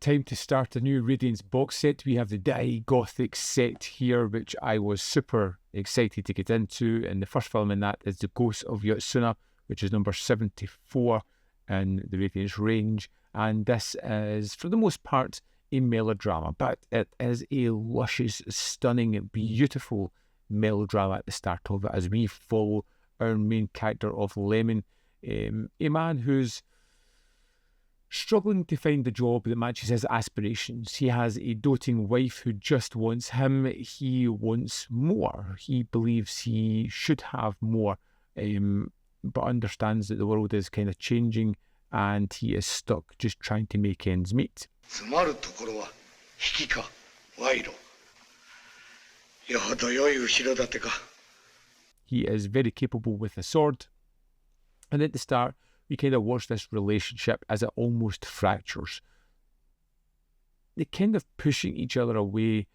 time to start a new Radiance box set. We have the Daiei Gothic set here, which I was super excited to get into. And the first film in that is the Ghost of Yotsuya, which is number 74 in the Radiance range. And this is, for the most part, a melodrama, but it is a luscious, stunning, beautiful melodrama at the start of it, as we follow our main character of Lemon, a man who's struggling to find a job that matches his aspirations. He has a doting wife who just wants him. He wants more. He believes he should have more, but understands that the world is kind of changing and he is stuck just trying to make ends meet. He is very capable with a sword, and at the start we kind of watch this relationship as it almost fractures. They're kind of pushing each other away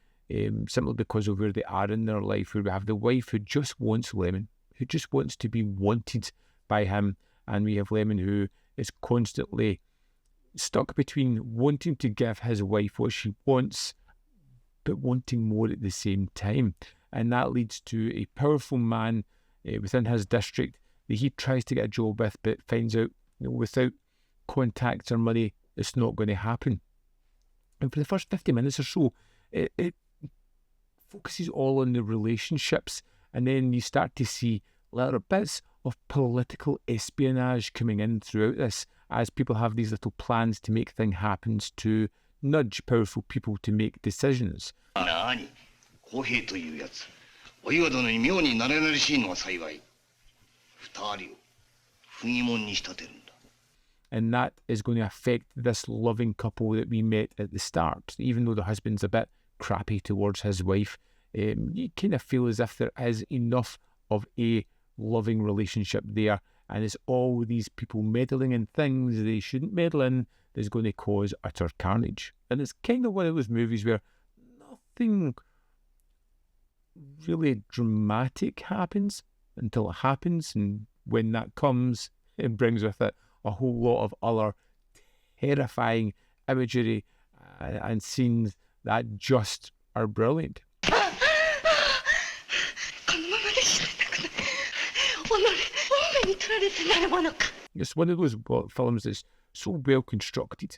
simply because of where they are in their life, where we have the wife who just wants Lemon, who just wants to be wanted by him, and we have Lemon who is constantly stuck between wanting to give his wife what she wants but wanting more at the same time. And that leads to a powerful man within his district that he tries to get a job with, but finds out, without contacts or money, it's not going to happen. And for the first 50 minutes or so, it focuses all on the relationships, and then you start to see little bits of political espionage coming in throughout this, as people have these little plans to make things happen, to nudge powerful people to make decisions. And that is going to affect this loving couple that we met at the start. Even though the husband's a bit crappy towards his wife, you kind of feel as if there is enough of a loving relationship there, and it's all these people meddling in things they shouldn't meddle in that's going to cause utter carnage. And it's kind of one of those movies where nothing really dramatic happens until it happens, and when that comes, it brings with it a whole lot of other terrifying imagery and scenes that just are brilliant. It's one of those films that's so well constructed.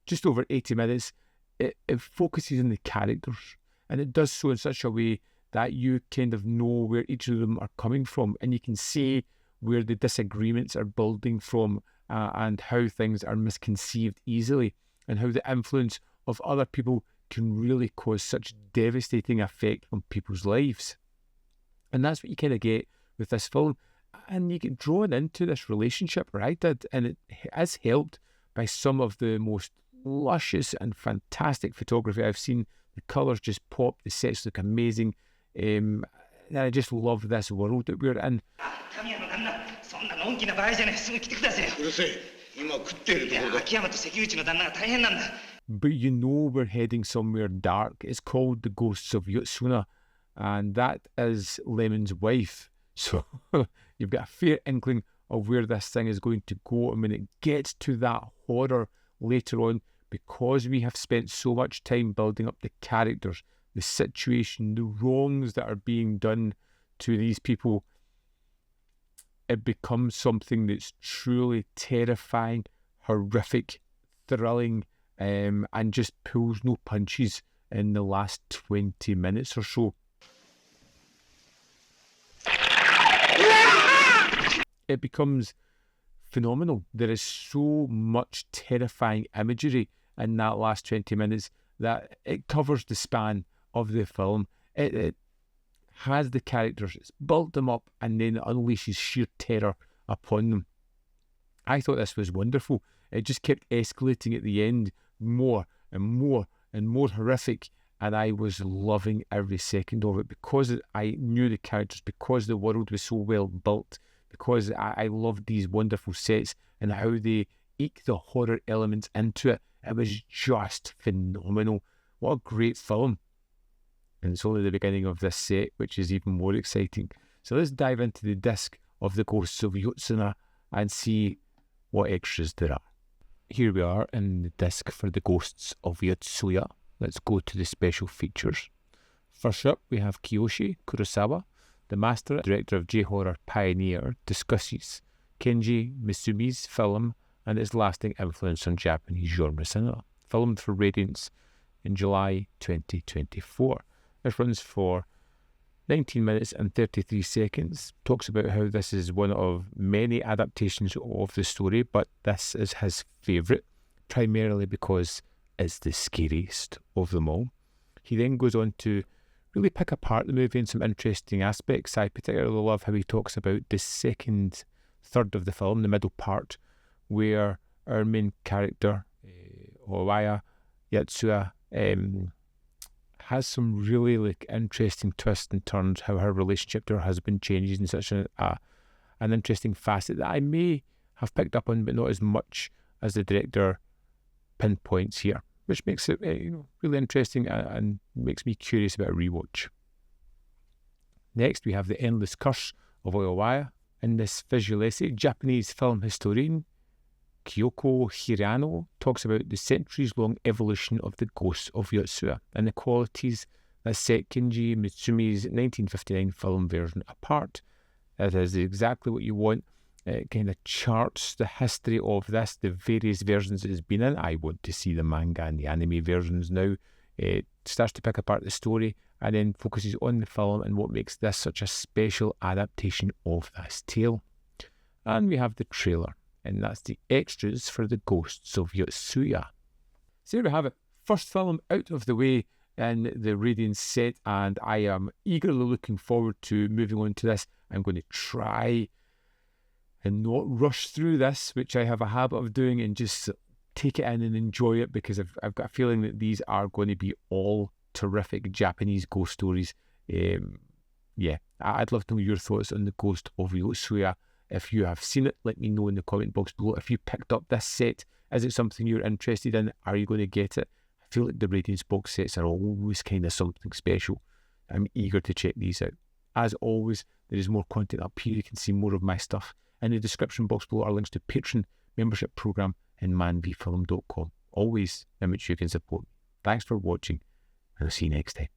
Just over 80 minutes, it focuses on the characters, and it does so in such a way that you kind of know where each of them are coming from, and you can see where the disagreements are building from, and how things are misconceived easily, and how the influence of other people can really cause such devastating effect on people's lives. And that's what you kind of get with this film, and you get drawn into this relationship, right? And it is helped by some of the most luscious and fantastic photography I've seen. The colours just pop, the sets look amazing, and I just love this world that we're in. But you know we're heading somewhere dark. It's called the Ghosts of Yotsuya, and that is Lemon's wife. So you've got a fair inkling of where this thing is going to go. And when it gets to that horror later on, because we have spent so much time building up the characters, the situation, the wrongs that are being done to these people, it becomes something that's truly terrifying, horrific, thrilling, and just pulls no punches in the last 20 minutes or so. It becomes phenomenal. There is so much terrifying imagery in that last 20 minutes that it covers the span of the film. It has the characters, it's built them up, and then it unleashes sheer terror upon them. I thought this was wonderful. It just kept escalating at the end, more and more and more horrific, and I was loving every second of it because I knew the characters, because the world was so well built, because I loved these wonderful sets and how they eke the horror elements into it. It was just phenomenal. What a great film. And it's only the beginning of this set, which is even more exciting. So let's dive into the disc of the Ghosts of Yotsuya and see what extras there are. here we are in the disc for the Ghosts of Yotsuya. Let's go to the special features. First up, we have Kiyoshi Kurosawa, the master and director of J-horror pioneer, discusses Kenji Mitsumi's film and its lasting influence on Japanese genre cinema. Filmed for Radiance in July 2024. This runs for 19 minutes and 33 seconds. Talks about how this is one of many adaptations of the story, but this is his favourite, primarily because it's the scariest of them all. He then goes on to really pick apart the movie in some interesting aspects. I particularly love how he talks about the second third of the film, the middle part, where our main character, Owaya Yotsuya, has some really interesting twists and turns, how her relationship to her husband changes in such an interesting facet that I may have picked up on, but not as much as the director pinpoints here, which makes it really interesting and makes me curious about a rewatch. Next, we have The Endless Curse of Owaya. In this visual essay, Japanese film historian Kyoko Hirano talks about the centuries-long evolution of the Ghost of Yotsuya and the qualities that set Kenji Mitsumi's 1959 film version apart. It is exactly what you want. It kind of charts the history of this, the various versions it has been in. I want to see the manga and the anime versions now. It starts to pick apart the story and then focuses on the film and what makes this such a special adaptation of this tale. And we have the trailer, and that's the extras for the Ghosts of Yotsuya. So here we have it. First film out of the way in the Radiance set, and I am eagerly looking forward to moving on to this. I'm going to try and not rush through this, which I have a habit of doing, and just take it in and enjoy it, because I've got a feeling that these are going to be all terrific Japanese ghost stories. Yeah, I'd love to know your thoughts on the Ghost of Yotsuya. If you have seen it, let me know in the comment box below. If you picked up this set, is it something you're interested in? Are you going to get it? I feel like the Radiance box sets are always kind of something special. I'm eager to check these out. As always, there is more content up here. You can see more of my stuff. In the description box below are links to Patreon, membership program, and manvfilm.com. Always in which you can support me. Thanks for watching, and I'll see you next time.